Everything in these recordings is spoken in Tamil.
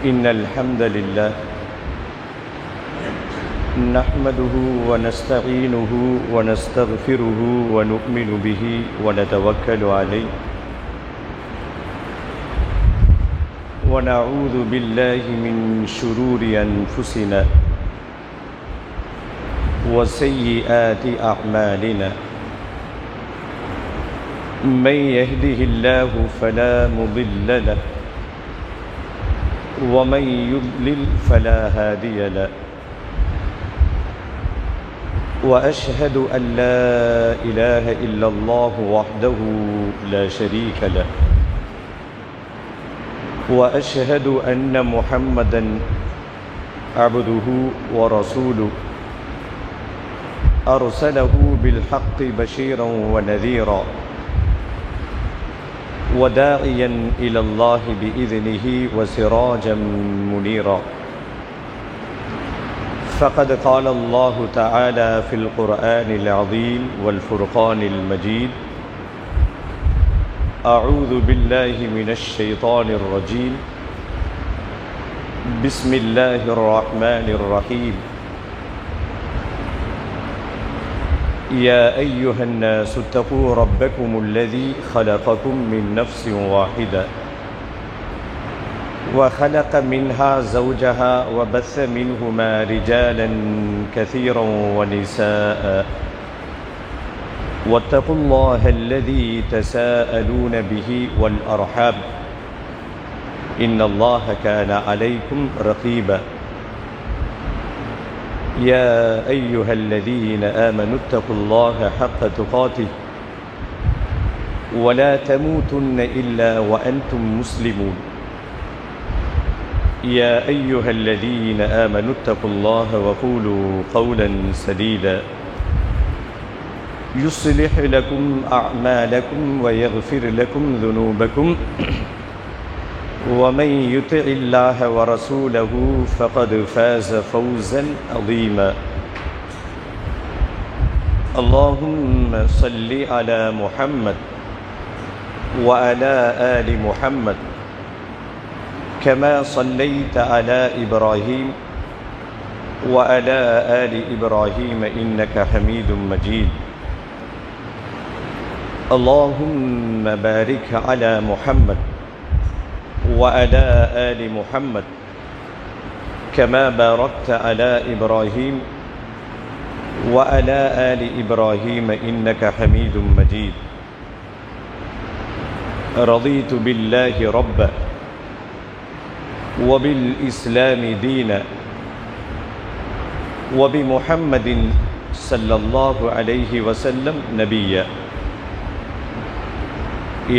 إن الحمد لله نحمده ونستعينه ونستغفره ونؤمن به ونتوكل عليه ونعوذ بالله من شرور أنفسنا وسيئات أعمالنا من يهده الله فلا مضل له ومن يضلل فلا هادي له وأشهد أن لا إله إلا الله وحده لا شريك له وأشهد أن محمدًا عبده ورسوله أرسله بالحق بشيرًا ونذيرًا وداعيًا إلى الله بإذنه وسراجًا منيرًا فقد قال الله تعالى في القرآن العظيم والفرقان المجيد أعوذ بالله من الشيطان الرجيم بسم الله الرحمن الرحيم يا أيها الناس اتقوا ربكم الذي خلقكم من نفس واحدة وخلق منها زوجها وبث منهما رجالا كثيرا ونساء واتقوا الله الذي تساءلون به والأرحام إن الله كان عليكم رقيبا يا أيها الذين آمنوا اتقوا الله حق تقاته ولا تموتن إلا وأنتم مسلمون يا أيها الذين آمنوا اتقوا الله وقولوا قولا سديدا يصلح لكم أعمالكم ويغفر لكم ذنوبكم ومن يطع الله ورسوله فقد فاز فوزا عظيما اللهم صل على محمد وعلى آل محمد كما صليت على إبراهيم وعلى آل إبراهيم إنك حميد مجيد اللهم بارك على محمد وعلى آل محمد كما باركت على إبراهيم وعلى آل إبراهيم إنك حميد مجيد رضيت بالله ربا وبالإسلام دينا وبمحمد صلى الله عليه وسلم نبيا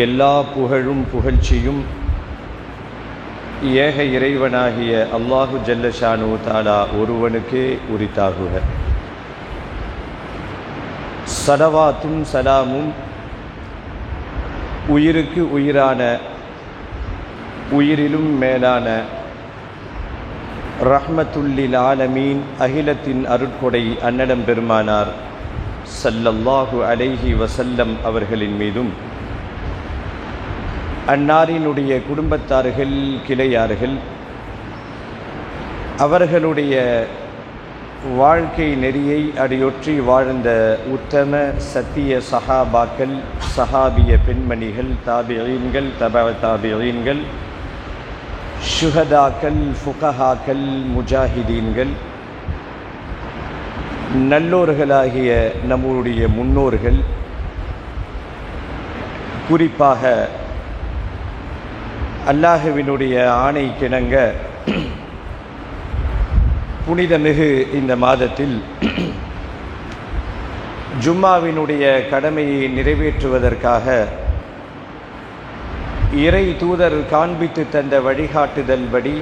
எல்லா புகழும் புகழ்ச்சியும் ஏக இறைவனாகிய அல்லாஹு ஜல்லஷானு தாலா ஒருவனுக்கே உரித்தாகுக. ஸலவாத்தும் சலாமும் உயிருக்கு உயிரான உயிரிலும் மேலான ரஹ்மத்துல்லில் ஆலமீன் அகிலத்தின் அருட்கொடை அன்னலம் பெருமானார் ஸல்லல்லாஹு அலைஹி வஸல்லம் அவர்களின் மீதும் அன்னாரினுடைய குடும்பத்தார்கள் கிளையார்கள் அவர்களுடைய வாழ்க்கை நெறியை அடியொற்றி வாழ்ந்த உத்தம சத்திய சஹாபாக்கள் சஹாபிய பெண்மணிகள் தாபிஈன்கள் தபஅ தாபிஈன்கள் ஷுஹதாக்கள் ஃபுகஹாக்கள் முஜாஹிதீன்கள் நல்லோர்களாகிய நம்முடைய முன்னோர்கள் குறிப்பாக அல்லாஹுவினுடைய ஆணை கிணங்க புனிதமிகு இந்த மாதத்தில் ஜும்மாவினுடைய கடமையை நிறைவேற்றுவதற்காக இறை தூதர் காண்பித்து தந்த வழிகாட்டுதல் படி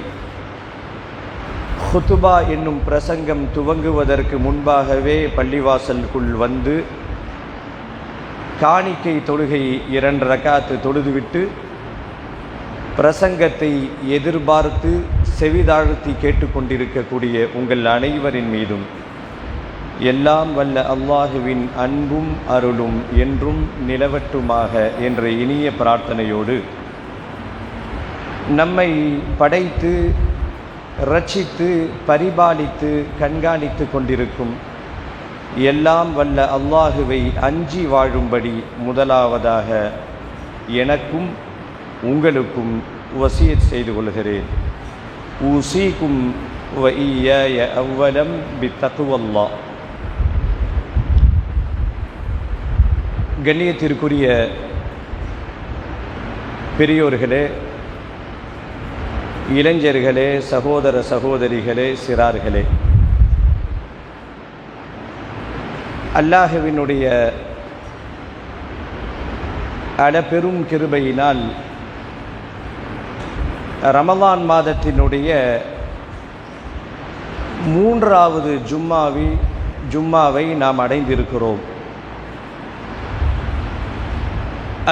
ஹுதுபா என்னும் பிரசங்கம் துவங்குவதற்கு முன்பாகவே பள்ளிவாசலுக்குள் வந்து காணிக்கை தொழுகை 2 ரக்காத்து தொழுதுவிட்டு பிரசங்கத்தை எதிர்பார்த்து செவிதாழ்த்தி கேட்டுக்கொண்டிருக்கக்கூடிய உங்கள் அனைவரின் மீதும் எல்லாம் வல்ல அல்லாஹுவின் அன்பும் அருளும் என்றும் நிலவட்டுமாக என்ற இனிய பிரார்த்தனையோடு நம்மை படைத்து ரட்சித்து பரிபாலித்து கண்காணித்து கொண்டிருக்கும் எல்லாம் வல்ல அல்லாஹுவை அஞ்சி வாழும்படி முதலாவதாக எனக்கும் உங்களுக்கும் வசியத் செய்து கொள்கிறேன். ஊசீக்கும் வ இய்யாய அவ்வலம் பித்தக்வல்லாஹ். கண்ணியத்திற்குரிய பெரியோர்களே, இளைஞர்களே, சகோதர சகோதரிகளே, சிறார்களே, அல்லாஹ்வினுடைய அளப்பெரும் கிருபையினால் ரமலான் மாதத்தினுடைய 3வது ஜும்மாவை நாம் அடைந்திருக்கிறோம்.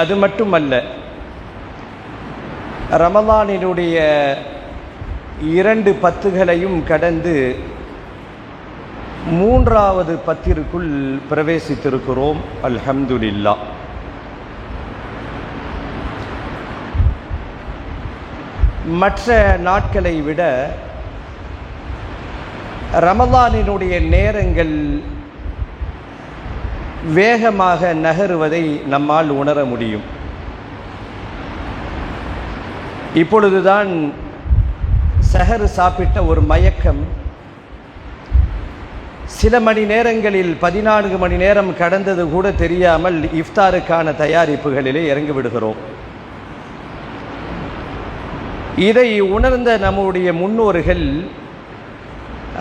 அது மட்டுமல்ல, ரமலானினுடைய 2 பத்துகளையும் கடந்து 3வது பத்திற்குள் பிரவேசித்திருக்கிறோம். அல்ஹம்துலில்லாஹ். மற்ற நாட்களை விட ரமலானினுடைய நேரங்கள் வேகமாக நகருவதை நம்மால் உணர முடியும். இப்பொழுதுதான் சஹர் சாப்பிட்ட ஒரு மயக்கம் சில மணி நேரங்களில் 14 மணி நேரம் கடந்தது கூட தெரியாமல் இஃப்தாருக்கான தயாரிப்புகளிலே இறங்கிவிடுகிறோம். இதை உணர்ந்த நம்முடைய முன்னோர்கள்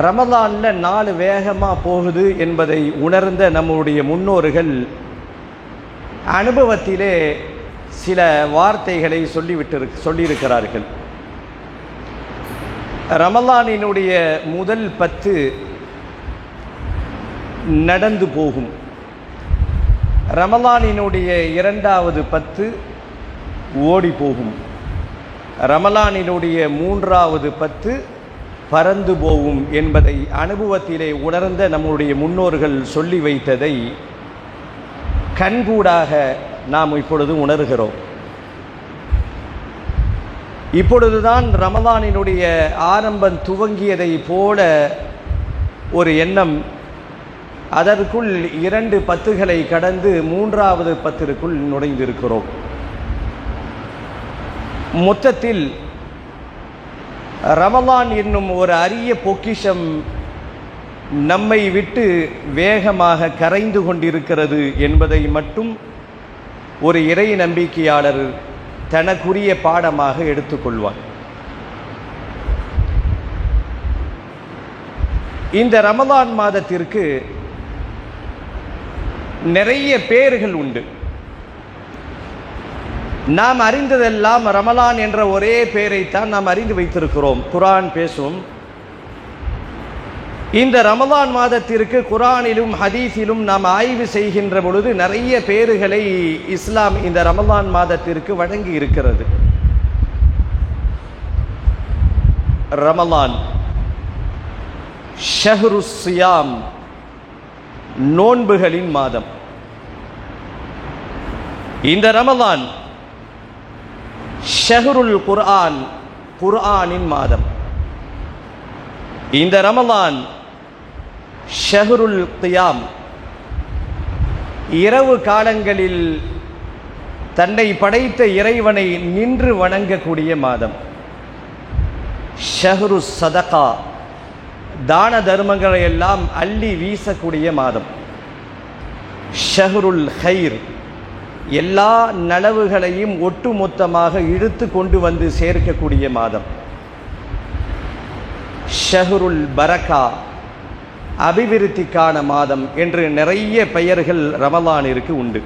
ரமலானில் நாள் வேகமாக போகுது என்பதை உணர்ந்த நம்முடைய முன்னோர்கள் அனுபவத்திலே சில வார்த்தைகளை சொல்லியிருக்கிறார்கள். ரமலானினுடைய முதல் 10 நடந்து போகும். ரமலானினுடைய 2வது 10 ஓடி போகும். ரமலானினுடைய 3வது 10 பறந்து போகும் என்பதை அனுபவத்திலே உணர்ந்த நம்முடைய முன்னோர்கள் சொல்லி வைத்ததை கண்கூடாக நாம் இப்பொழுது உணர்கிறோம். இப்பொழுதுதான் ரமலானினுடைய ஆரம்பம் துவங்கியதை போல ஒரு எண்ணம். அதற்குள் 2 பத்துகளை கடந்து 3வது பத்திற்குள் நுழைந்திருக்கிறோம். மொத்தத்தில் ரமலான் என்னும் ஒரு அரிய பொக்கிஷம் நம்மை விட்டு வேகமாக கரைந்து கொண்டிருக்கிறது என்பதை மட்டும் ஒரு இறை நம்பிக்கையாளர் தனக்குரிய பாடமாக எடுத்துக்கொள்வார். இந்த ரமலான் மாதத்திற்கு நிறைய பேர்கள் உண்டு. நாம் அறிந்ததெல்லாம் ரமலான் என்ற ஒரே பெயரைத்தான் நாம் அறிந்து வைத்திருக்கிறோம். குர்ஆன் பேசும். இந்த ரமலான் மாதத்திற்கு குர்ஆனிலும் ஹதீஸிலும் நாம் ஆய்வு செய்கின்ற பொழுது நிறைய பெயர்களை இஸ்லாம் இந்த ரமலான் மாதத்திற்கு வழங்கி இருக்கிறது. ரமலான், ஷஹ்ரு ஸியாம், நோன்புகளின் மாதம். இந்த ரமலான் ஷஹ்ருல் குர்ஆன், குர்ஆனின் மாதம். இந்த ரமலான் ஷஹ்ருல் கியாம், இரவு காலங்களில் தன்னை படைத்த இறைவனை நின்று வணங்கக்கூடிய மாதம். ஷஹ்ரு சதகா, தான தர்மங்களை எல்லாம் அள்ளி வீசக்கூடிய மாதம். ஷஹ்ருல் ஹைர், எல்லா நலவுகளையும் ஒட்டுமொத்தமாக இழுத்து கொண்டு வந்து சேர்க்கக்கூடிய மாதம். ஷஹ்ருல் பரக்கா, அபிவிருத்திக்கான மாதம் என்று நிறைய பெயர்கள் ரமலானிற்கு உண்டு.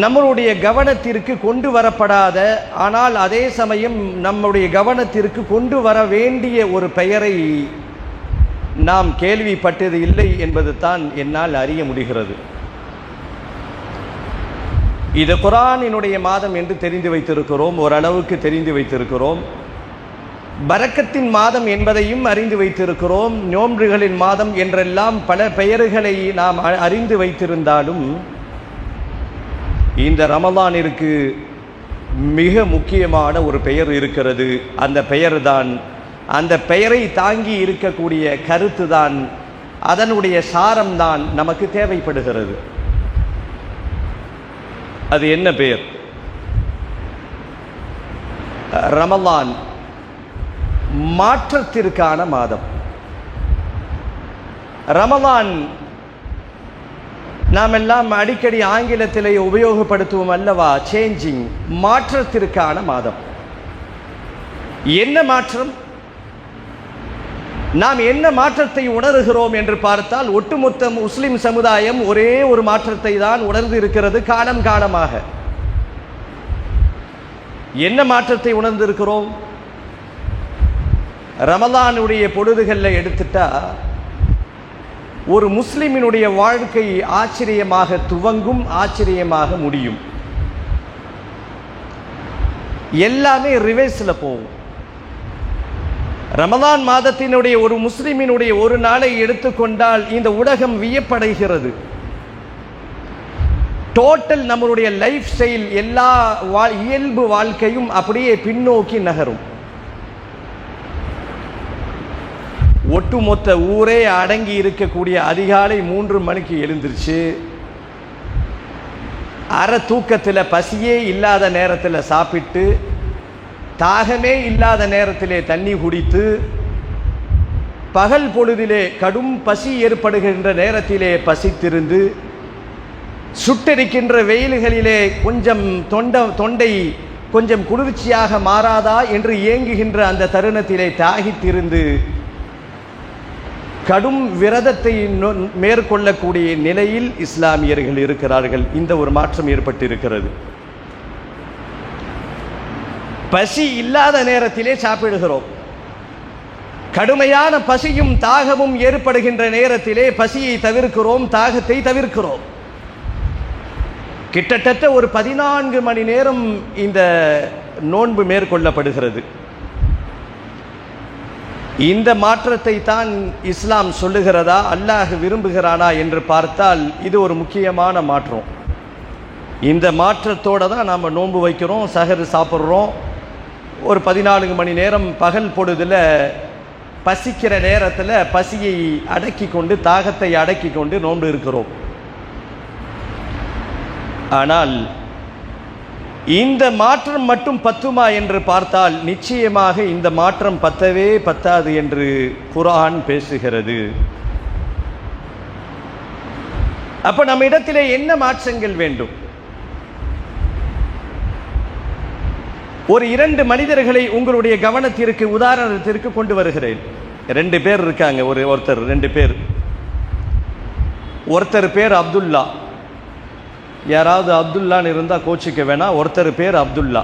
நம்மளுடைய கவனத்திற்கு கொண்டு வரப்படாத, ஆனால் அதே சமயம் நம்முடைய கவனத்திற்கு கொண்டு வர வேண்டிய ஒரு பெயரை நாம் கேள்விப்பட்டது இல்லை என்பது தான் என்னால் அறிய முடிகிறது. இது குர்ஆனினுடைய மாதம் என்று தெரிந்து வைத்திருக்கிறோம், ஓரளவுக்கு தெரிந்து வைத்திருக்கிறோம். பரக்கத்தின் மாதம் என்பதையும் அறிந்து வைத்திருக்கிறோம். நோன்புகளின் மாதம் என்றெல்லாம் பல பெயர்களை நாம் அறிந்து வைத்திருந்தாலும் இந்த ரமலானிற்கு மிக முக்கியமான ஒரு பெயர் இருக்கிறது. அந்த பெயர் தான், அந்த பெயரை தாங்கி இருக்கக்கூடிய கருத்து தான், அதனுடைய சாரம்தான் நமக்கு தேவைப்படுகிறது. அது என்ன பெயர்? ரமலான் மாற்றத்திற்கான மாதம். ரமலான் நாம் எல்லாம் அடிக்கடி ஆங்கிலத்திலே உபயோகப்படுத்துவோம் அல்லவா, சேஞ்சிங், மாற்றத்திற்கான மாதம். என்ன மாற்றம்? நாம் என்ன மாற்றத்தை உணர்கிறோம் என்று பார்த்தால், ஒட்டுமொத்த முஸ்லிம் சமுதாயம் ஒரே ஒரு மாற்றத்தை தான் உணர்ந்து இருக்கிறது காலம் காலமாக. என்ன மாற்றத்தை உணர்ந்திருக்கிறோம்? ரமலானுடைய பொழுதுகளில் எடுத்துட்டா ஒரு முஸ்லிமினுடைய வாழ்க்கை ஆச்சரியமாக துவங்கும், ஆச்சரியமாக முடியும். எல்லாமே ரிவர்ஸில் போகும். ரமலான் மாதத்தினுடைய ஒரு முஸ்லிமினுடைய ஒரு நாளை எடுத்துக்கொண்டால் இந்த உலகம் வியப்படைகிறது. டோட்டல் நம்மளுடைய லைஃப் ஸ்டைல், எல்லா இயல்பு வாழ்க்கையும் அப்படியே பின்னோக்கி நகரும். ஒட்டுமொத்த ஊரே அடங்கி இருக்கக்கூடிய அதிகாலை 3 மணிக்கு எழுந்திருச்சு, அரை தூக்கத்தில் பசியே இல்லாத நேரத்தில் சாப்பிட்டு, தாகமே இல்லாத நேரத்திலே தண்ணி குடித்து, பகல் பொழுதிலே கடும் பசி ஏற்படுகின்ற நேரத்திலே பசித்திருந்து, சுட்டெரிக்கின்ற வெயில்களிலே கொஞ்சம் தொண்டை கொஞ்சம் குளிர்ச்சியாக மாறாதா என்று ஏங்குகின்ற அந்த தருணத்திலே தாகித்திருந்து கடும் விரதத்தை மேற்கொள்ளக்கூடிய நிலையில் இஸ்லாமியர்கள் இருக்கிறார்கள். இந்த ஒரு மாற்றம் ஏற்பட்டிருக்கிறது. பசி இல்லாத நேரத்திலே சாப்பிடுகிறோம். கடுமையான பசியும் தாகமும் ஏற்படுகின்ற நேரத்திலே பசியை தவிர்க்கிறோம், தாகத்தை தவிர்க்கிறோம். கிட்டத்தட்ட ஒரு 14 மணி நேரம் இந்த நோன்பு மேற்கொள்ளப்படுகிறது. இந்த மாற்றத்தை தான் இஸ்லாம் சொல்லுகிறதா, அல்லாஹ் விரும்புகிறானா என்று பார்த்தால் இது ஒரு முக்கியமான மாற்றம். இந்த மாற்றத்தோடு தான் நாம் நோன்பு வைக்கிறோம், சஹர் சாப்பிட்றோம். ஒரு 14 மணி நேரம் பகல் பொழுதில் பசிக்கிற நேரத்தில் பசியை அடக்கி கொண்டு, தாகத்தை அடக்கி கொண்டு நோன்பு இருக்கிறோம். ஆனால் இந்த மாற்றம் மட்டும் பத்துமா என்று பார்த்தால் நிச்சயமாக இந்த மாற்றம் பத்தவே பத்தாது என்று குர்ஆன் பேசுகிறது. அப்ப நம்ம இடத்திலே என்ன மாற்றங்கள் வேண்டும்? ஒரு 2 மனிதர்களை உங்களுடைய கவனத்திற்கு, உதாரணத்திற்கு கொண்டு வருகிறேன். 2 பேர் இருக்காங்க. ஒருத்தர் 2 பேர். ஒருத்தர் பேர் அப்துல்லா. யாராவது அப்துல்லான்னு இருந்தால் கோச்சிக்க வேணாம். ஒருத்தர் பேர் அப்துல்லா,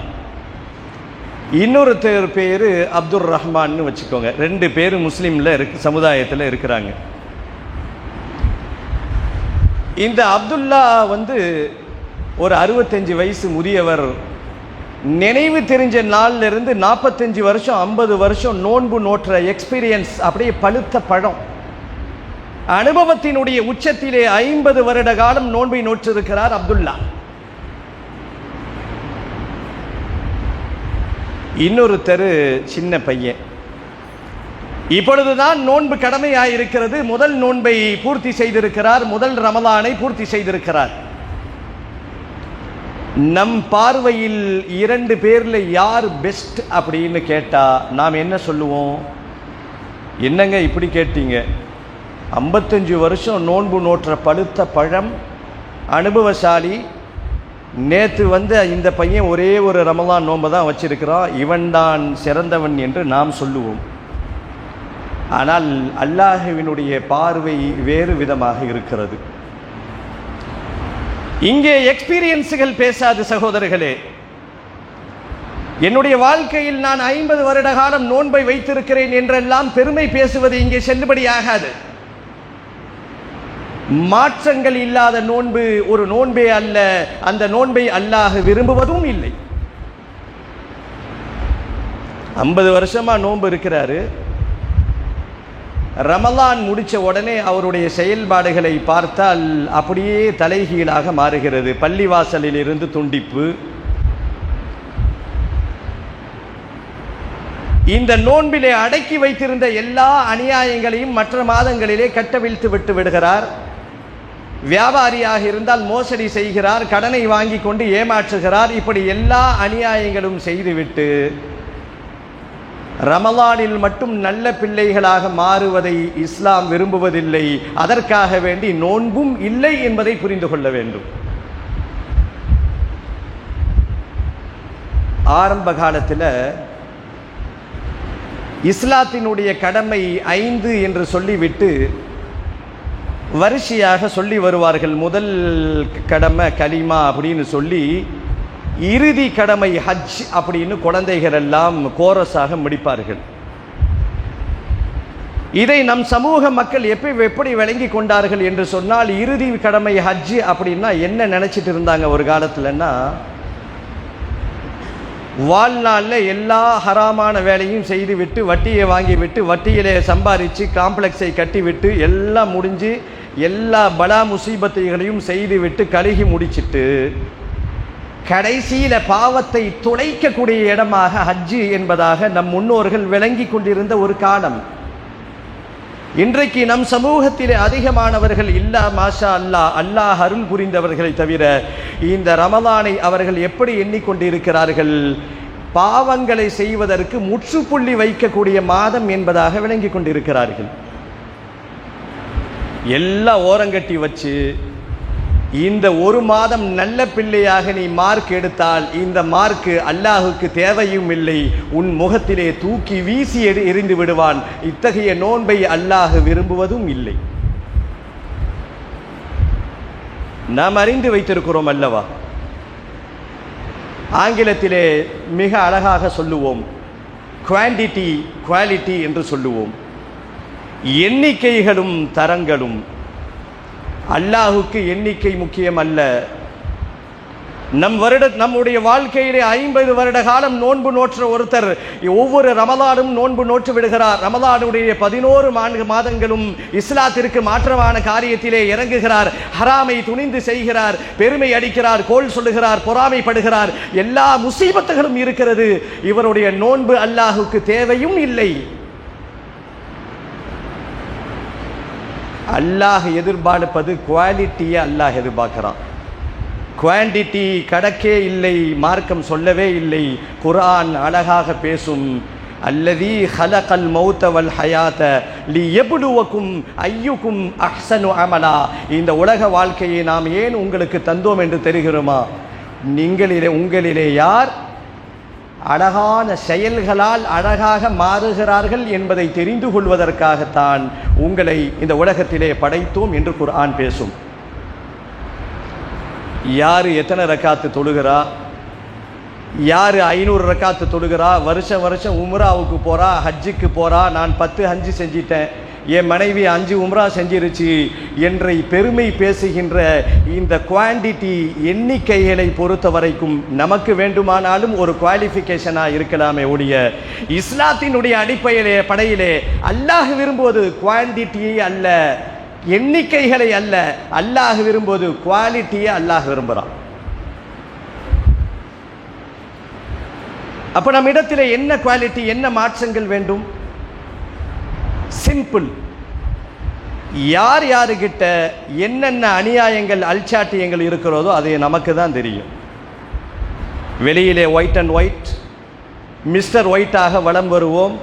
இன்னொருத்தர் பேர் அப்துல் ரஹ்மான்னு வச்சுக்கோங்க. 2 பேர் முஸ்லீமில் சமுதாயத்தில் இருக்கிறாங்க. இந்த அப்துல்லா ஒரு 65 வயசு முதியவர். நினைவு தெரிஞ்ச நாள்ல இருந்து 45 வருஷம் 50 வருஷம் நோன்பு நோற்ற எக்ஸ்பீரியன்ஸ், அப்படியே பழுத்த பழம். அனுபவத்தினுடைய உச்சத்திலே 50 வருட காலம் நோன்பை நோற்றிருக்கிறார் அப்துல்லா. இன்னொருத்தர் சின்ன பையன். இப்பொழுதுதான் நோன்பு கடமையாயிருக்கிறது. முதல் நோன்பை பூர்த்தி செய்திருக்கிறார், முதல் ரமலானை பூர்த்தி செய்திருக்கிறார். நம் பார்வையில் 2 பேர்ல யார் பெஸ்ட் அப்படின்னு கேட்டா நாம் என்ன சொல்லுவோம்? என்னங்க இப்படி கேட்டீங்க? 55 வருஷம் நோன்பு நோற்ற பழுத்த பழம், அனுபவசாலி. நேற்று இந்த பையன் ஒரே ஒரு ரமலான் நோன்பை தான் வச்சிருக்கிறான், இவன் தான் சிறந்தவன் என்று நாம் சொல்லுவோம். ஆனால் அல்லாஹ்வினுடைய பார்வை வேறு விதமாக இருக்கிறது. இங்கே எக்ஸ்பீரியன்ஸுகள் பேசாது சகோதரர்களே. என்னுடைய வாழ்க்கையில் நான் 50 வருட காலம் நோன்பை வைத்திருக்கிறேன் என்றெல்லாம் பெருமை பேசுவது இங்கே செல்லுபடியாகாது. மாற்றங்கள் இல்லாத நோன்பு ஒரு நோன்பே அல்ல. அந்த நோன்பை அல்லாஹ் விரும்புவதும் இல்லை. 50 வருஷமா நோன்பு இருக்கிறாரு. ரமலான் முடித்த உடனே அவருடைய செயல்பாடுகளை பார்த்தால் அப்படியே தலைகீழாக மாறுகிறது. பள்ளிவாசலில் இருந்து துண்டிப்பு, இந்த நோன்பிலே அடக்கி வைத்திருந்த எல்லா அநியாயங்களையும் மற்ற மாதங்களிலே கட்டவிழ்த்து விட்டு விடுகிறார். வியாபாரியாக இருந்தால் மோசடி செய்கிறார், கடனை வாங்கி கொண்டு ஏமாற்றுகிறார். இப்படி எல்லா அநியாயங்களும் செய்துவிட்டு ரமலானில் மட்டும் நல்ல பிள்ளைகளாக மாறுவதை இஸ்லாம் விரும்புவதில்லை. அதற்காக வேண்டி நோன்பும் இல்லை என்பதை புரிந்து கொள்ள வேண்டும். ஆரம்ப காலத்தில் இஸ்லாத்தினுடைய கடமை 5 என்று சொல்லிவிட்டு வரிசையாக சொல்லி வருவார்கள். முதல் கடமை கலிமா அப்படின்னு சொல்லி, இறுதி கடமை ஹஜ் அப்படின்னு குழந்தைகள் எல்லாம் கோரஸாக முடிப்பார்கள். இதை நம் சமூக மக்கள் எப்படி விளங்கி கொண்டார்கள் என்று சொன்னால், இறுதி கடமை ஹஜ் அப்படின்னா என்ன நினைச்சிட்டு இருந்தாங்க ஒரு காலத்துலன்னா, வாழ்நாளில் எல்லா ஹராமான வேலையும் செய்துவிட்டு வட்டியை வாங்கிவிட்டு வட்டியிலே சம்பாதிச்சு காம்ப்ளெக்ஸை கட்டிவிட்டு எல்லாம் முடிஞ்சு எல்லா பலா முசீபத்தைகளையும் செய்துவிட்டு கழுகி முடிச்சிட்டு கடைசியில பாவத்தை துளைக்கக்கூடிய இடமாக ஹஜ்ஜு என்பதாக நம் முன்னோர்கள் விளங்கி கொண்டிருந்த ஒரு காலம். இன்றைக்கு நம் சமூகத்திலே அதிகமானவர்கள் இல்லா மாஷா அல்லாஹ் அருள் புரிந்தவர்களை தவிர இந்த ரமலானை அவர்கள் எப்படி எண்ணிக்கொண்டிருக்கிறார்கள்? பாவங்களை செய்வதற்கு முற்றுப்புள்ளி வைக்கக்கூடிய மாதம் என்பதாக விளங்கி கொண்டிருக்கிறார்கள். எல்லாம் ஓரங்கட்டி வச்சு, இந்த ஒரு மாதம் நல்ல பிள்ளையாக நீ மார்க் எடுத்தால் இந்த மார்க்கு அல்லாஹுக்கு தேவையும் இல்லை, உன் முகத்திலே தூக்கி வீசி எறிந்து விடுவான். இத்தகைய நோன்பை அல்லாஹ் விரும்புவதும் இல்லை. நாம் அறிந்து வைத்திருக்கிறோம் அல்லவா? ஆங்கிலத்திலே மிக அழகாக சொல்லுவோம், குவான்டிட்டி குவாலிட்டி என்று சொல்லுவோம். எண்ணிக்கைகளும் தரங்களும். அல்லாஹுக்கு எண்ணிக்கை முக்கியம் அல்ல. நம்முடைய வாழ்க்கையிலே 50 வருட காலம் நோன்பு நோற்ற ஒருத்தர் ஒவ்வொரு ரமலானும் நோன்பு நோற்று விடுகிறார். ரமலானுடைய 11 மாதங்களும் இஸ்லாத்திற்கு மாற்றமான காரியத்திலே இறங்குகிறார். ஹராமை துணிந்து செய்கிறார், பெருமை அடிக்கிறார், கோல் சொல்லுகிறார், பொறாமைப்படுகிறார். எல்லா முசீபத்துகளும் இருக்கிறது. இவருடைய நோன்பு அல்லாஹுக்கு தேவையும் இல்லை. அல்லாஹ் எதிர்பார்ப்பது குவாலிட்டியை அல்லாஹ் எதிர்பார்க்கிறான். குவான்டிட்டி கணக்கே இல்லை, மார்க்கம் சொல்லவே இல்லை. குர்ஆன் அழகாக பேசும், அல்லதி ஹலகல் மௌத வல் ஹயாத லியப்லுவக்கும் அய்யுக்கும் அஹ்ஸனு அமலா. இந்த உலக வாழ்க்கையை நாம் ஏன் உங்களுக்கு தந்தோம் என்று தெரிகிறோமா? உங்களிலே யார் அழகான செயல்களால் அழகாக மாறுகிறார்கள் என்பதை தெரிந்து கொள்வதற்காகத்தான் உங்களை இந்த உலகத்திலே படைத்தோம் என்று குர்ஆன் பேசும். யார் எத்தனை ரக்காத்து தொழுகிறா, யார் 500 ரக்காத்து தொழுகிறா, வருஷம் உம்ராவுக்கு போகிறா, ஹஜ்ஜுக்கு போகிறா, நான் 10 ஹஜ்ஜு செஞ்சிட்டேன், என் மனைவி 5 உம்ரா செஞ்சிருச்சு என்ற பெருமை பேசுகின்ற இந்த குவான்டிட்டி எண்ணிக்கைகளை பொறுத்த வரைக்கும் நமக்கு வேண்டுமானாலும் ஒரு குவாலிஃபிகேஷனாக இருக்கலாமே ஒழிய, இஸ்லாத்தினுடைய படையிலே அல்லாஹ் விரும்புவது குவான்டிட்டியை அல்ல, எண்ணிக்கைகளை அல்ல. அல்லாஹ் விரும்புவது குவாலிட்டியை அல்லாஹ் விரும்புகிறான். அப்ப நம்ம இடத்துல என்ன குவாலிட்டி, என்ன மாற்றங்கள் வேண்டும்? சிம்பிள். யாருக்கிட்ட என்னென்ன அநியாயங்கள் அல்சாட்டியங்கள் இருக்கிறதோ அது நமக்கு தான் தெரியும். வெளியிலே ஒயிட் அண்ட் ஒயிட், மிஸ்டர் ஒயிட்டாக வலம் வருவோம்.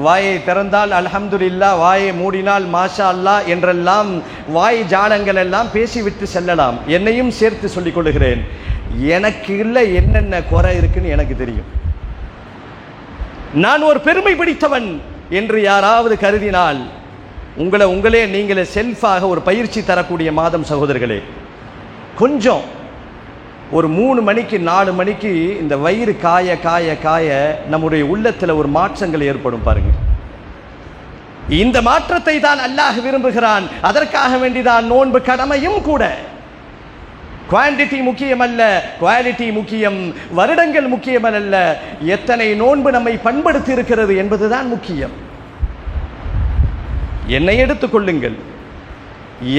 வாயை திறந்தால் அல்ஹம்துலில்லாஹ், வாயை மூடினால் மாஷா அல்லாஹ் என்றெல்லாம் வாய் ஜாலங்கள் எல்லாம் பேசிவிட்டு செல்லலாம். என்னையும் சேர்த்து சொல்லிக் கொள்ளுகிறேன், எனக்கு இல்லை என்னென்ன குறை இருக்குன்னு எனக்கு தெரியும். நான் ஒரு பெருமை பிடித்தவன் என்று யாராவது கருதினால் நீங்களே செல்ஃபாக ஒரு பயிற்சி தரக்கூடிய மாதம் சகோதரர்களே. கொஞ்சம் ஒரு 3 மணிக்கு 4 மணிக்கு இந்த வயிறு காய காய காய நம்முடைய உள்ளத்தில் ஒரு மாற்றங்கள் ஏற்படும் பாருங்க. இந்த மாற்றத்தை தான் அல்லாஹ் விரும்புகிறான். அதற்காக வேண்டிதான் நோன்பு கடமையும் கூட. குவான்டிட்டி முக்கியம் அல்ல, குவாலிட்டி முக்கியம். வருடங்கள் முக்கியம் அல்ல, எத்தனை நோன்பு நம்மை பண்படுத்தி இருக்கிறது என்பதுதான் முக்கியம். என்னை எடுத்துக்கொள்ளுங்கள்,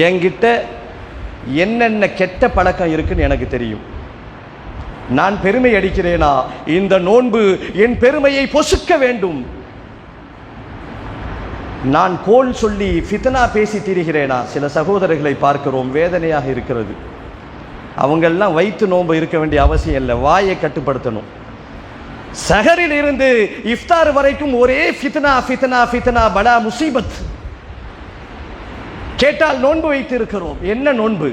என்கிட்ட என்னென்ன கெட்ட பழக்கம் இருக்குன்னு எனக்கு தெரியும். நான் பெருமை அடிக்கிறேனா? இந்த நோன்பு என் பெருமையை பொசுக்க வேண்டும். நான் கோல் சொல்லி ஃபித்னா பேசி திரிகிறேனா? சில சகோதரர்களை பார்க்கிறோம், வேதனையாக இருக்கிறது. அவங்கெல்லாம் வைத்து நோன்பு இருக்க வேண்டிய அவசியம் இல்லை, வாயை கட்டுப்படுத்தணும். சஹரில் இருந்து இஃப்தார் வரைக்கும் ஒரே ஃபித்னா ஃபித்னா ஃபித்னா, பலா முசீபத். கேட்டால் நோன்பு வைத்து இருக்கிறோம். என்ன நோன்பு?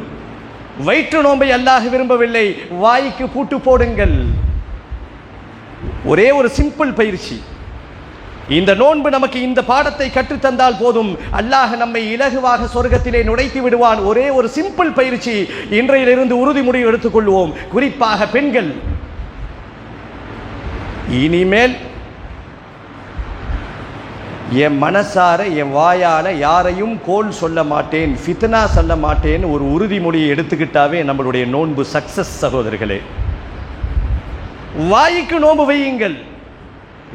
வயிற்று நோன்பை அல்லாஹ் விரும்பவில்லை. வாய்க்கு பூட்டு போடுங்கள். ஒரே ஒரு சிம்பிள் பயிற்சி. இந்த நோன்பு நமக்கு இந்த பாடத்தை கற்றுத்தந்தால் போதும், அல்லாஹ் நம்மை இலகுவாக சொர்க்கத்திலே நுழைத்து விடுவான். ஒரே ஒரு சிம்பிள் பயிற்சி இன்றையிலிருந்து உறுதிமொழி எடுத்துக்கொள்வோம். குறிப்பாக பெண்கள், இனிமேல் என் மனசார என் வாயால யாரையும் கோல் சொல்ல மாட்டேன், ஃபித்னா சொல்ல மாட்டேன் ஒரு உறுதிமொழியை எடுத்துக்கிட்டாவே நம்மளுடைய நோன்பு சக்சஸ். சகோதரர்களே, வாய்க்கு நோன்பு வையுங்கள்.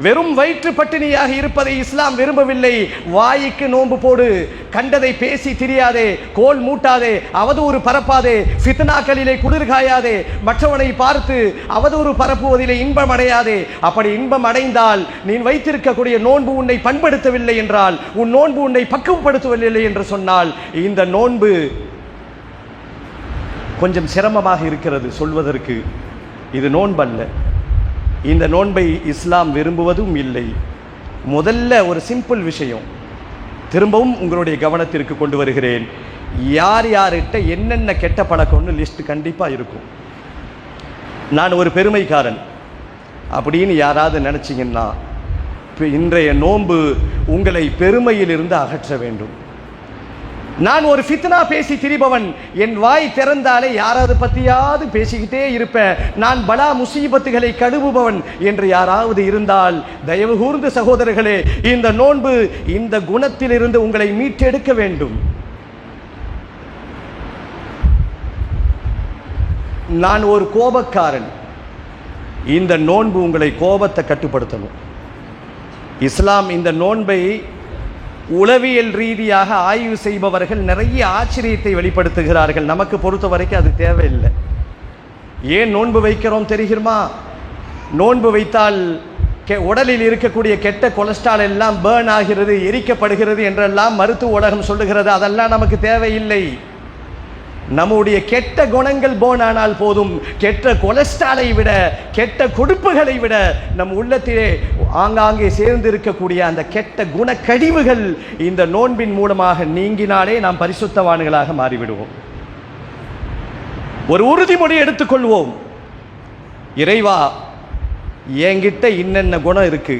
வெறும் வயிற்று பட்டினியாக இருப்பதை இஸ்லாம் விரும்பவில்லை. வாய்க்கு நோன்பு போடு. கண்டதை பேசி திரியாதே, கோல் மூட்டாதே, அவதூறு பரப்பாதே, ஃபித்னாக்களிலே குளிர்காயாதே, மற்றவனை பார்த்து அவதூறு பரப்புவதிலே இன்பம் அடையாதே. அப்படி இன்பம் அடைந்தால் நீ வைத்திருக்கக்கூடிய நோன்பு உன்னை பண்படுத்தவில்லை என்றால், உன் நோன்பு உன்னை பக்குவப்படுத்தவில்லை என்று சொன்னால், இந்த நோன்பு கொஞ்சம் சிரமமாக இருக்கிறது சொல்வதற்கு. இது நோன்பல்ல. இந்த நோன்பை இஸ்லாம் விரும்புவதும் இல்லை. முதல்ல ஒரு சிம்பிள் விஷயம் திரும்பவும் உங்களுடைய கவனத்திற்கு கொண்டு வருகிறேன். யார் யார்கிட்ட என்னென்ன கெட்ட பழக்கம்னு லிஸ்ட் கண்டிப்பாக இருக்கும். நான் ஒரு பெருமைக்காரன் அப்படின்னு யாராவது நினச்சிங்கன்னா, இன்றைய நோன்பு உங்களை பெருமையிலிருந்து அகற்ற வேண்டும். நான் ஒரு ஃபித்னா பேசி திரிபவன், என் வாய் திறந்தாலே யாராவது பற்றியாவது பேசிக்கிட்டே இருப்பேன், நான் பலா முசீபத்துகளை கழுவுபவன் என்று யாராவது இருந்தால், தயவு கூர்ந்து சகோதரர்களே, இந்த நோன்பு இந்த குணத்திலிருந்து உங்களை மீட்டெடுக்க வேண்டும். நான் ஒரு கோபக்காரன், இந்த நோன்பு உங்களை கோபத்தை கட்டுப்படுத்தணும். இஸ்லாம் இந்த நோன்பை உளவியல் ரீதியாக ஆய்வு செய்பவர்கள் நிறைய ஆச்சரியத்தை வெளிப்படுத்துகிறார்கள். நமக்கு பொறுத்த வரைக்கும் அது தேவையில்லை. ஏன் நோன்பு வைக்கிறோம் தெரியுமா? நோன்பு வைத்தால் உடலில் இருக்கக்கூடிய கெட்ட கொலஸ்ட்ரால் எல்லாம் பேர்ன் ஆகிறது, எரிக்கப்படுகிறது என்றெல்லாம் மருத்துவ உலகம் சொல்லுகிறது. அதெல்லாம் நமக்கு தேவையில்லை. நம்முடைய கெட்ட குணங்கள் போன் ஆனால் போதும். கெட்ட கொலஸ்ட்ராலை விட, கெட்ட கொழுப்புகளை விட நம் உள்ளத்திலே ஆங்காங்கே சேர்ந்து இருக்கக்கூடிய அந்த கெட்ட குணக்கழிவுகள் இந்த நோன்பின் மூலமாக நீங்கினாலே நாம் பரிசுத்தவான்களாக மாறிவிடுவோம். ஒரு உறுதிமொழி எடுத்துக்கொள்வோம். இறைவா, என்கிட்ட இன்னென்ன குணம் இருக்கு,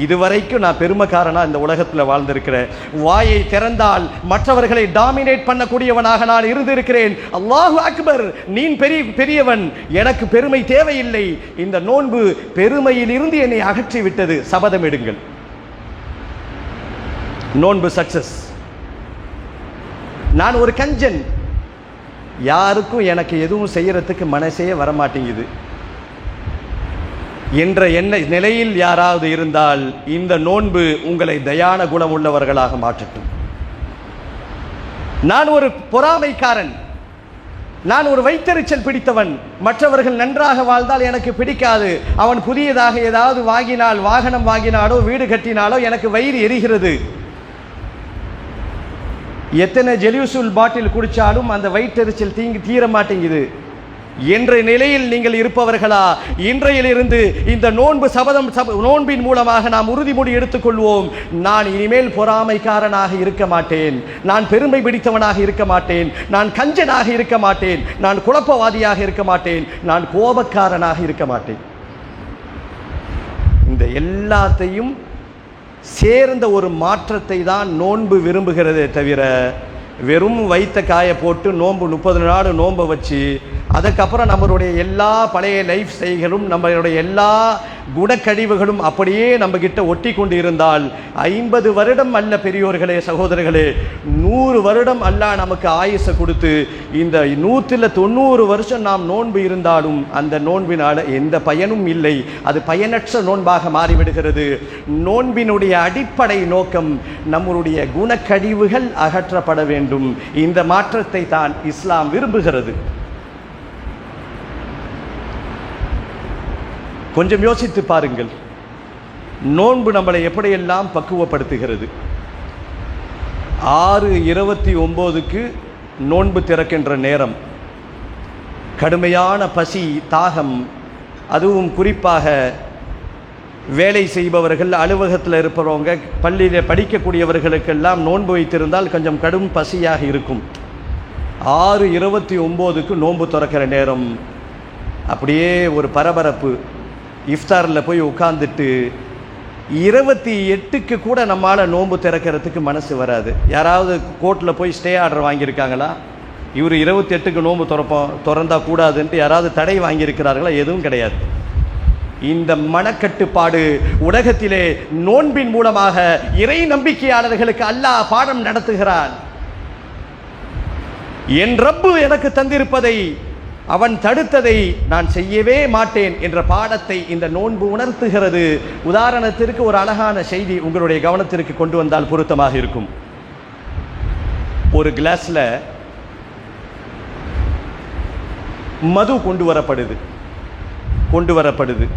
இதுவரைக்கும் நான் பெருமைக்காரனா இந்த உலகத்தில் வாழ்ந்திருக்கிறேன். வாயை திறந்தால் மற்றவர்களை டாமினேட் பண்ணக்கூடியவனாக நான் இருந்திருக்கிறேன். அல்லாஹு அக்பர், நீ பெரியவன், எனக்கு பெருமை தேவையில்லை. இந்த நோன்பு பெருமையில் இருந்து என்னை அகற்றி விட்டது. சபதம் எடுங்கள். நோன்பு சக்சஸ். நான் ஒரு கஞ்சன், யாருக்கும் எனக்கு எதுவும் செய்யறதுக்கு மனசே வரமாட்டேங்குது என்ற நிலையில் யாராவது இருந்தால், இந்த நோன்பு உங்களை தயான குணம் உள்ளவர்களாக மாற்றட்டும். நான் ஒரு பொறாமைக்காரன், நான் ஒரு வைத்தறிச்சல் பிடித்தவன். மற்றவர்கள் நன்றாக வாழ்ந்தால் எனக்கு பிடிக்காது. அவன் புதியதாக ஏதாவது வாங்கினால், வாகனம் வாங்கினாலோ வீடு கட்டினாலோ எனக்கு வயிறு எரிகிறது. எத்தனை ஜெலியூசுல் பாட்டில் குடித்தாலும் அந்த வயிற்றெரிச்சல் தீர மாட்டேங்குது என்ற நிலையில் நீங்கள் இருப்பவர்களா? இன்றையிலிருந்து இந்த நோன்பின் மூலமாக நாம் உறுதிமொழி எடுத்துக்கொள்வோம். நான் இனிமேல் பொறாமைக்காரனாக இருக்க மாட்டேன், நான் பெருமை பிடித்தவனாக இருக்க மாட்டேன், நான் கஞ்சனாக இருக்க மாட்டேன், நான் குழப்பவாதியாக இருக்க மாட்டேன், நான் கோபக்காரனாக இருக்க மாட்டேன். இந்த எல்லாத்தையும் சேர்ந்த ஒரு மாற்றத்தை தான் நோன்பு விரும்புகிறதே தவிர, வெறும் வைத்த காய போட்டு நோன்பு 30 நாள் நோன்பை வச்சு அதுக்கப்புறம் நம்மளுடைய எல்லா பழைய லைஃப் ஸ்டைல்களும், நம்மளுடைய எல்லா குணக்கழிவுகளும் அப்படியே நம்மகிட்ட ஒட்டி கொண்டு இருந்தால் 50 வருடம் அல்ல பெரியோர்களே, சகோதரர்களே, 100 வருடம் அல்லாஹ் நமக்கு ஆயுசை கொடுத்து இந்த 190 வருஷம் நாம் நோன்பு இருந்தாலும் அந்த நோன்பினால் எந்த பயனும் இல்லை. அது பயனற்ற நோன்பாக மாறிவிடுகிறது. நோன்பினுடைய அடிப்படை நோக்கம் நம்மளுடைய குணக்கழிவுகள் அகற்றப்பட வேண்டும். இந்த மாற்றத்தை தான் இஸ்லாம் விரும்புகிறது. கொஞ்சம் யோசித்து பாருங்கள், நோன்பு நம்மளை எப்படியெல்லாம் பக்குவப்படுத்துகிறது. 6:29 நோன்பு திறக்கின்ற நேரம். கடுமையான பசி, தாகம், அதுவும் குறிப்பாக வேலை செய்பவர்கள், அலுவலகத்தில் இருப்பவங்க, பள்ளியில் படிக்கக்கூடியவர்களுக்கெல்லாம் நோன்பு வைத்திருந்தால் கொஞ்சம் கடும் பசியாக இருக்கும். 6:29 நோன்பு திறக்கிற நேரம். அப்படியே ஒரு பரபரப்பு. இஃப்தாரில் போய் உட்கார்ந்துட்டு 28க்கு கூட நம்மளால் நோன்பு திறக்கிறதுக்கு மனசு வராது. யாராவது கோர்ட்டில் போய் ஸ்டே ஆர்டர் வாங்கியிருக்காங்களா? இவர் 28க்கு நோன்பு திறந்தா கூடாதுன்ட்டு யாராவது தடை வாங்கியிருக்கிறார்களா? எதுவும் கிடையாது. இந்த மனக்கட்டுப்பாடு உலகத்திலே நோன்பின் மூலமாக இறை நம்பிக்கையாளர்களுக்கு அல்லாஹ் பாடம் நடத்துகிறான். என் ரப்பு எனக்கு தந்திருப்பதை, அவன் தடுத்ததை நான் செய்யவே மாட்டேன் என்ற பாடத்தை இந்த நோன்பு உணர்த்துகிறது. உதாரணத்திற்கு ஒரு அழகான செய்தி உங்களுடைய கவனத்திற்கு கொண்டு வந்தால் பொருத்தமாக இருக்கும். ஒரு கிளாஸ்ல மது கொண்டு வரப்படுது.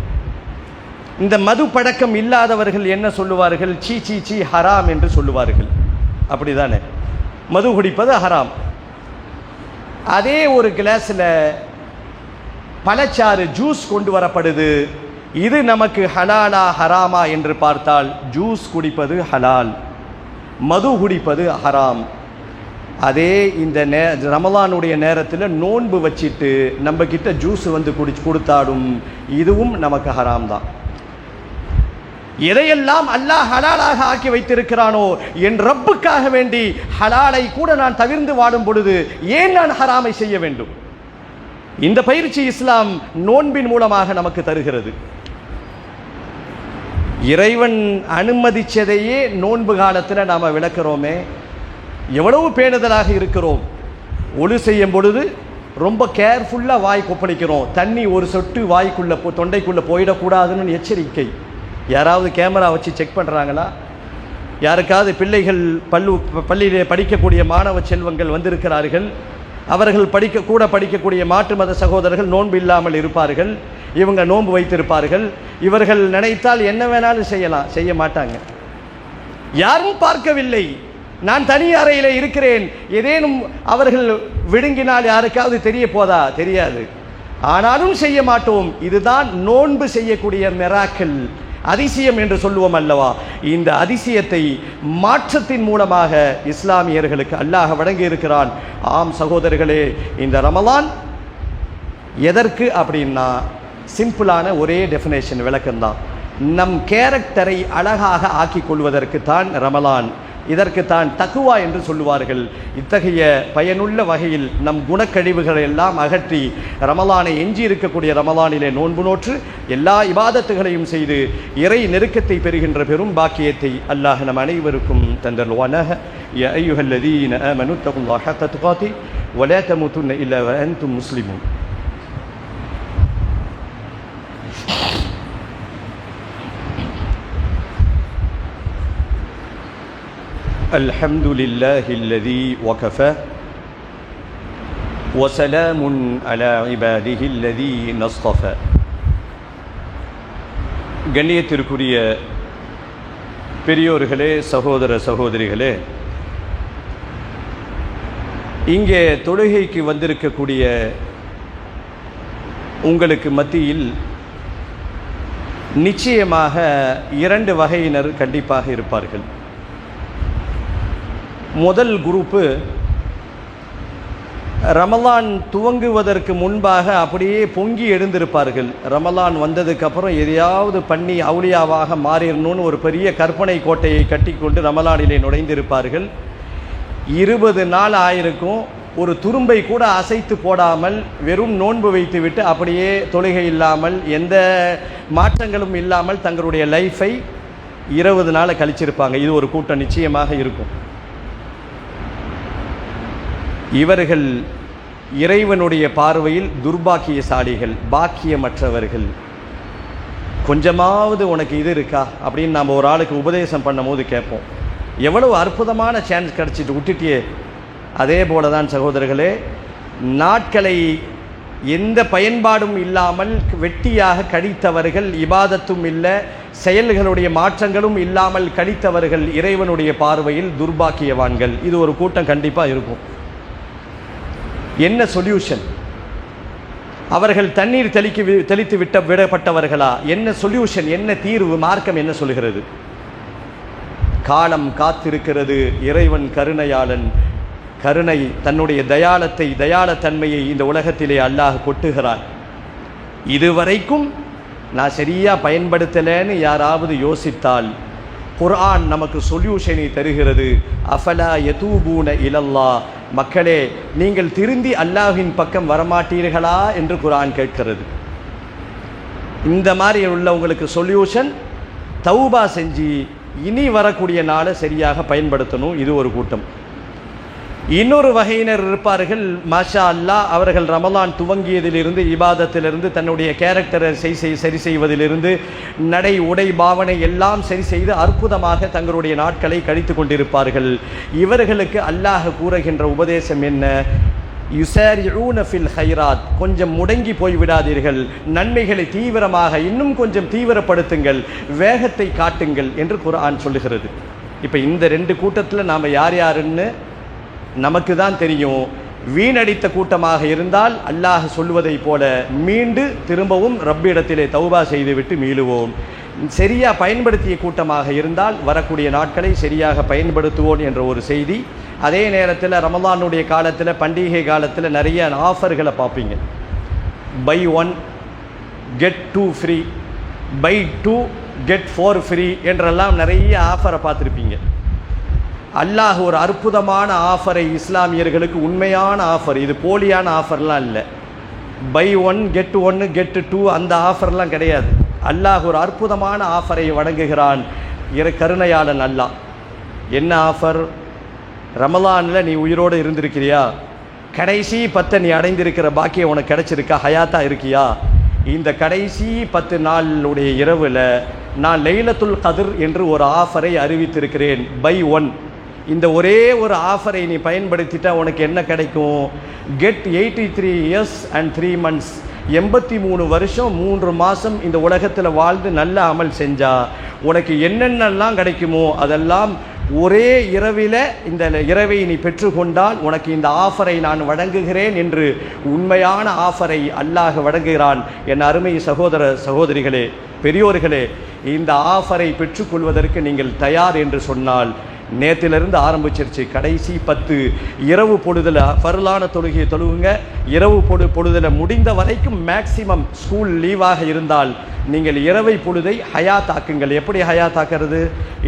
இந்த மது பழக்கம் இல்லாதவர்கள் என்ன சொல்லுவார்கள்? சீ சீ சீ, ஹராம் என்று சொல்லுவார்கள். அப்படிதானே? மது குடிப்பது ஹராம். அதே ஒரு கிளாஸில் பழச்சாறு, ஜூஸ் கொண்டு வரப்படுது. இது நமக்கு ஹலாலா ஹராமா என்று பார்த்தால் ஜூஸ் குடிப்பது ஹலால், மது குடிப்பது ஹராம். அதே இந்த ரமலானுடைய நேரத்தில் நோன்பு வச்சிட்டு நம்ம கிட்ட ஜூஸ் வந்து கொடுத்தாடும் இதுவும் நமக்கு ஹராம் தான். எதையெல்லாம் அல்லாஹ் ஹலாலாக ஆக்கி வைத்திருக்கிறானோ, என் ரப்புக்காக வேண்டி ஹலாலை கூட நான் தவிர்ந்து வாடும் பொழுது ஏன் நான் ஹராமை செய்ய வேண்டும்? இந்த பயிற்சி இஸ்லாம் நோன்பின் மூலமாக நமக்கு தருகிறது. இறைவன் அனுமதிச்சதையே நோன்பு காலத்தில் நாம் விளக்குறோமே, எவ்வளவு பேணுதலாக இருக்கிறோம். ஒழு செய்யும் பொழுது ரொம்ப கேர்ஃபுல்லாக வாய் கொப்பளிக்கிறோம். தண்ணி ஒரு சொட்டு வாய்க்குள்ளே தொண்டைக்குள்ளே போயிடக்கூடாதுன்னு எச்சரிக்கை. யாராவது கேமரா வச்சு செக் பண்ணுறாங்களா? யாருக்காவது பிள்ளைகள் பள்ளியிலே படிக்கக்கூடிய மாணவ செல்வங்கள் வந்திருக்கிறார்கள். அவர்கள் படிக்கக்கூடிய மாற்று மத சகோதரர்கள் நோன்பு இல்லாமல் இருப்பார்கள். இவங்க நோன்பு வைத்திருப்பார்கள். இவர்கள் நினைத்தால் என்ன வேணாலும் செய்யலாம், செய்ய மாட்டாங்க. யாரும் பார்க்கவில்லை. நான் தனி அறையில் இருக்கிறேன். ஏதேனும் அவர்கள் விழுங்கினால் யாருக்காவது தெரிய போதா? தெரியாது. ஆனாலும் செய்ய மாட்டோம். இதுதான் நோன்பு செய்யக்கூடிய மிராக்கிள், அதிசயம் என்று சொல்லுவோம் அல்லவா? இந்த அதிசயத்தை மாற்றத்தின் மூலமாக இஸ்லாமியர்களுக்கு அல்லாஹ் வழங்கி இருக்கிறான். ஆம் சகோதரர்களே, இந்த ரமலான் எதற்கு அப்படின்னா சிம்பிளான ஒரே டெஃபினேஷன், விளக்கம்தான். நம் கேரக்டரை அழகாக ஆக்கிக் கொள்வதற்கு தான் ரமலான். இதற்கு தான் தக்குவா என்று சொல்லுவார்கள். இத்தகைய பயனுள்ள வகையில் நம் குணக்கழிவுகளை எல்லாம் அகற்றி ரமலானை எஞ்சி இருக்கக்கூடிய ரமலானிலே நோன்பு நோற்று எல்லா இபாதத்துகளையும் செய்து இறை நெருக்கத்தை பெறுகின்ற பெரும் பாக்கியத்தை அல்லாஹ் நம் அனைவருக்கும் தந்தருள்வானாக. யா அய்யுஹல்லதீன ஆமனு தகுல்லாஹ ஹக்க துகாதி வலா தமூதுன்ன இல்லா வ அன்தும் முஸ்லிமூன். الحمد لله الذي وكفى وسلام على عباده الذين اصطفى. கண்ணியத்திற்குரிய பெரியோர்களே, சகோதர சகோதரிகளே, இங்கே தொழுகைக்கு வந்திருக்கக்கூடிய உங்களுக்கு மத்தியில் நிச்சயமாக இரண்டு வகையினர் கண்டிப்பாக இருப்பார்கள். முதல் குரூப்பு ரமலான் துவங்குவதற்கு முன்பாக அப்படியே பொங்கி எழுந்திருப்பார்கள். ரமலான் வந்ததுக்கப்புறம் எதையாவது பண்ணி அவுலியாவாக மாறிடணும்னு ஒரு பெரிய கற்பனை கோட்டையை கட்டி கொண்டு ரமலானிலே நுழைந்திருப்பார்கள். 20 நாள் ஆயிருக்கும், ஒரு துரும்பை கூட அசைத்து போடாமல் வெறும் நோன்பு வைத்துவிட்டு அப்படியே தொழுகை இல்லாமல் எந்த மாற்றங்களும் இல்லாமல் தங்களுடைய லைஃபை 20 நாளை கழிச்சிருப்பாங்க. இது ஒரு கூட்டம் நிச்சயமாக இருக்கும். இவர்கள் இறைவனுடைய பார்வையில் துர்பாக்கியசாலிகள், பாக்கியமற்றவர்கள். கொஞ்சமாவது உனக்கு இது இருக்கா அப்படின்னு நாம் ஒரு ஆளுக்கு உபதேசம் பண்ணும் போது கேட்போம், எவ்வளவு அற்புதமான சான்ஸ் கிடச்சிட்டு விட்டுட்டியே. அதே போல தான் சகோதரர்களே, நாட்களை எந்த பயன்பாடும் இல்லாமல் வெட்டியாக கழித்தவர்கள், இபாதத்தும் இல்லை, செயல்களுடைய மாற்றங்களும் இல்லாமல் கழித்தவர்கள் இறைவனுடைய பார்வையில் துர்பாக்கியவான்கள். இது ஒரு கூட்டம் கண்டிப்பாக இருக்கும். என்ன சொல்யூஷன்? அவர்கள் தண்ணீர் தெளித்து விடப்பட்டவர்களா? என்ன சொல்யூஷன், என்ன தீர்வு? மார்க்கம் என்ன சொல்கிறது? காலம் காத்திருக்கிறது. இறைவன் கருணையாளன். கருணை, தன்னுடைய தயாளத்தன்மையை இந்த உலகத்திலே அல்லாஹ் கொட்டுகிறான். இதுவரைக்கும் நான் சரியா பயன்படுத்தலைன்னு யாராவது யோசித்தால் குர்ஆன் நமக்கு சொல்யூஷனை தருகிறது. அஃபலா யதூபூன இலல்லா, மக்களே நீங்கள் திருந்தி அல்லாஹ்வின் பக்கம் வரமாட்டீர்களா என்று குர்ஆன் கேட்கிறது. இந்த மாதிரி உள்ளவங்களுக்கு சொல்யூஷன், தௌபா செஞ்சு இனி வரக்கூடிய நாளை சரியாக பயன்படுத்தணும். இது ஒரு கூட்டம். இன்னொரு வகையினர் இருப்பார்கள், மாஷா அல்லாஹ், அவர்கள் ரமலான் துவங்கியதிலிருந்து, இபாதத்திலிருந்து, தன்னுடைய கேரக்டரை சரி செய்வதிலிருந்து, நடை உடை பாவனை எல்லாம் சரி செய்து அற்புதமாக தங்களுடைய நாட்களை கழித்து கொண்டிருப்பார்கள். இவர்களுக்கு அல்லாஹ் கூறுகின்ற உபதேசம் என்ன? யுசாரிஊன ஃபில் ஹைராத், கொஞ்சம் முடங்கி போய்விடாதீர்கள், நன்மைகளை தீவிரமாக இன்னும் கொஞ்சம் தீவிரப்படுத்துங்கள், வேகத்தை காட்டுங்கள் என்று குர்ஆன் சொல்லுகிறது. இப்போ இந்த ரெண்டு கூட்டத்தில் நாம் யாருன்னு நமக்கு தான் தெரியும். வீணடித்த கூட்டமாக இருந்தால் அல்லாஹ் சொல்வதை போல மீண்டு திரும்பவும் ரப்பிடத்திலே தௌபா செய்துவிட்டு மீளுவோம். சரியாக பயன்படுத்திய கூட்டமாக இருந்தால் வரக்கூடிய நாட்களை சரியாக பயன்படுத்துவோம் என்ற ஒரு செய்தி. அதே நேரத்தில் ரமலானுடைய காலத்தில், பண்டிகை காலத்தில் நிறைய ஆஃபர்களை பார்ப்பீங்க. Buy 1 get 2 free, buy 2 get 4 free என்றெல்லாம் நிறைய ஆஃபரை பார்த்துருப்பீங்க. அல்லாஹ் ஒரு அற்புதமான ஆஃபரை இஸ்லாமியர்களுக்கு, உண்மையான ஆஃபர், இது போலியான ஆஃபர்லாம் இல்லை. பை 1 கெட் 1 கெட் 2 அந்த ஆஃபர்லாம் கிடையாது. அல்லாஹ் ஒரு அற்புதமான ஆஃபரை வழங்குகிறான். கருணையாளன் அல்லாஹ். என்ன ஆஃபர்? ரமலானில் நீ உயிரோடு இருந்திருக்கிறியா? கடைசி 10 நீ அடைந்திருக்கிற பாக்கியம் உனக்கு கிடைச்சிருக்கா? ஹயாத்தா இருக்கியா? இந்த கடைசி 10 நாளுடைய இரவில் நான் லைலத்துல் கத்ர் என்று ஒரு ஆஃபரை அறிவித்திருக்கிறேன். பை 1. இந்த ஒரே ஒரு ஆஃபரை நீ பயன்படுத்திட்டா உனக்கு என்ன கிடைக்கும்? கெட் 83 years and 3 months, 83 வருஷம் 3 மாதம் இந்த உலகத்தில் வாழ்ந்து நல்ல அமல் செஞ்சா உனக்கு என்னென்னலாம் கிடைக்குமோ அதெல்லாம் ஒரே இரவில் இந்த இரவை நீ பெற்றுக்கொண்டால் உனக்கு இந்த ஆஃபரை நான் வழங்குகிறேன் என்று உண்மையான ஆஃபரை அல்லாஹ் வழங்குகிறான். என் அருமை சகோதரிகளே, பெரியோர்களே, இந்த ஆஃபரை பெற்றுக்கொள்வதற்கு நீங்கள் தயார் என்று சொன்னால், நேற்றிலிருந்து ஆரம்பிச்சிருச்சு. கடைசி 10 இரவு பொழுதில் ஃபர்லான தொழுகையை தொழுகுங்க. இரவு பொழுதில் முடிந்த வரைக்கும் மேக்சிமம் ஸ்கூல் லீவாக இருந்தால் நீங்கள் இரவை பொழுதை ஹயாத்தாக்குங்கள். எப்படி ஹயாத்தாக்கிறது?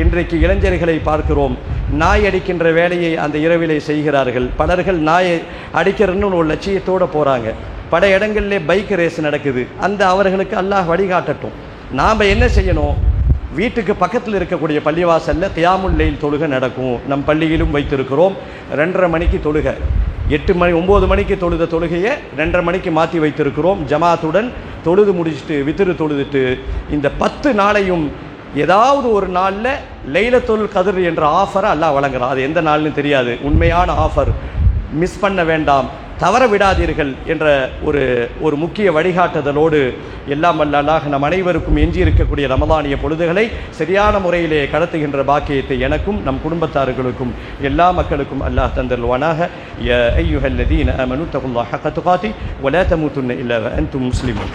இன்றைக்கு இளைஞர்களை பார்க்கிறோம், நாய் அடிக்கின்ற வேலையை அந்த இரவிலே செய்கிறார்கள். பலர்கள் நாயை அடிக்கிறன்னு ஒரு லட்சியத்தோடு போகிறாங்க. பல இடங்களிலே பைக் ரேஸ் நடக்குது. அந்த அவர்களுக்கு அல்லாஹ் வழிகாட்டட்டும். நாம் என்ன செய்யணும்? வீட்டுக்கு பக்கத்தில் இருக்கக்கூடிய பள்ளிவாசலில் கியாமுல் லைல் தொழுகை நடக்கும். நம் பள்ளியிலும் வைத்திருக்கிறோம். 2:30 மணிக்கு தொழுகை. 9 மணிக்கு தொழுத தொழுகையை 2:30 மணிக்கு மாற்றி வைத்திருக்கிறோம். ஜமாத்துடன் தொழுது முடிச்சுட்டு வித்திரு தொழுதுட்டு இந்த 10 நாளையும் ஏதாவது ஒரு நாளில் லைலத்துல் கத்ர் என்ற ஆஃபரை அல்லாஹ் வழங்குறான். அது எந்த நாள்னு தெரியாது. உண்மையான ஆஃபர், மிஸ் பண்ண வேண்டாம், தவற விடாதீர்கள் என்ற ஒரு முக்கிய வழிகாட்டுதலோடு எல்லாம் வல்ல அல்லாஹ் நம் அனைவருக்கும் எஞ்சி இருக்கக்கூடிய ரமலானிய பொழுதுகளை சரியான முறையிலே கடத்துகின்ற பாக்கியத்தை எனக்கும் நம் குடும்பத்தார்களுக்கும் எல்லா மக்களுக்கும் அல்லாஹ் தந்தருள்வானாக. யா அய்யுஹல்லதீன ஆமனு தகுல்லாஹ ஹக்க துகாதி வலா தமூதுன்ன இல்லா வஅன்தும் முஸ்லிமூன்.